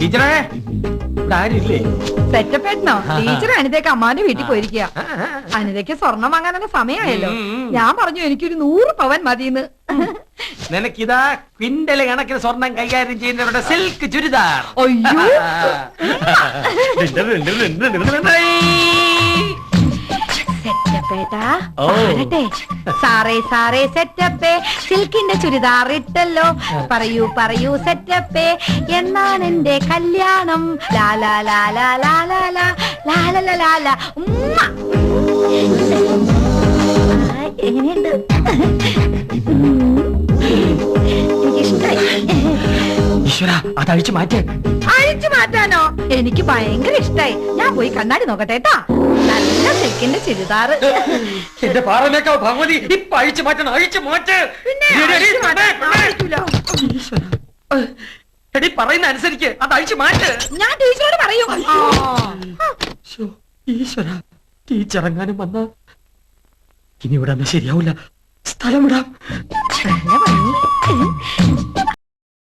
ടീച്ചറേ, ഇവിടെ ആരില്ലേ? സെറ്റപ്പേട്ടനോ? ടീച്ചർ അനിതയ്ക്ക് അമ്മാന്റെ വീട്ടിൽ പോയിരിക്കുക. അനിതയ്ക്ക് സ്വർണം വാങ്ങാനൊക്കെ സമയമായല്ലോ. ഞാൻ പറഞ്ഞു എനിക്കൊരു 100 പവൻ മതിന്ന്. നിനക്കിതാ ക്വിന്റല് കണക്കിന് സ്വർണം കൈകാര്യം ചെയ്യുന്നവരുടെ സിൽക്ക് ചുരിദാർ. അയ്യോ, സെറ്റപ്പേട്ടാ പാടട്ടെ. സാറേ സാറേ സെറ്റപ്പേ, സിൽക്കിന്റെ ചുരിദാർ ഇട്ടല്ലോ. പറയൂ പറയൂ സെറ്റപ്പേ, എന്നാണ് എന്റെ കല്യാണം? ലാലാ ലാലാ ലാലാ ലാലാ ലാലാ. എങ്ങനെയുണ്ട്? എനിക്കിഷ്ടായി. ഈശ്വര, അതഴിച്ചു മാറ്റേ. അഴിച്ചു മാറ്റാനോ? എനിക്ക് ഭയങ്കര ഇഷ്ടായി. ഞാൻ പോയി കണ്ണാടി നോക്കട്ടെ കേട്ടാ. നല്ല സിൽക്കിന്റെ ചുരിദാറ്. എന്റെ പാറമേക്കാ ഭഗവതി, ഇപ്പൊ അഴിച്ചു മാറ്റണം, അഴിച്ചു മാറ്റ്. എടി പറയുന്ന അനുസരിക്ക്, അത് അഴിച്ചു മാറ്റ്. ഞാൻ ടീച്ചറോട് പറയും. ഈശ്വര, ടീച്ചറങ്ങാനും വന്ന ഇനി ഇവിടെ ശരിയാവൂല. സ്ഥലം വിടാം.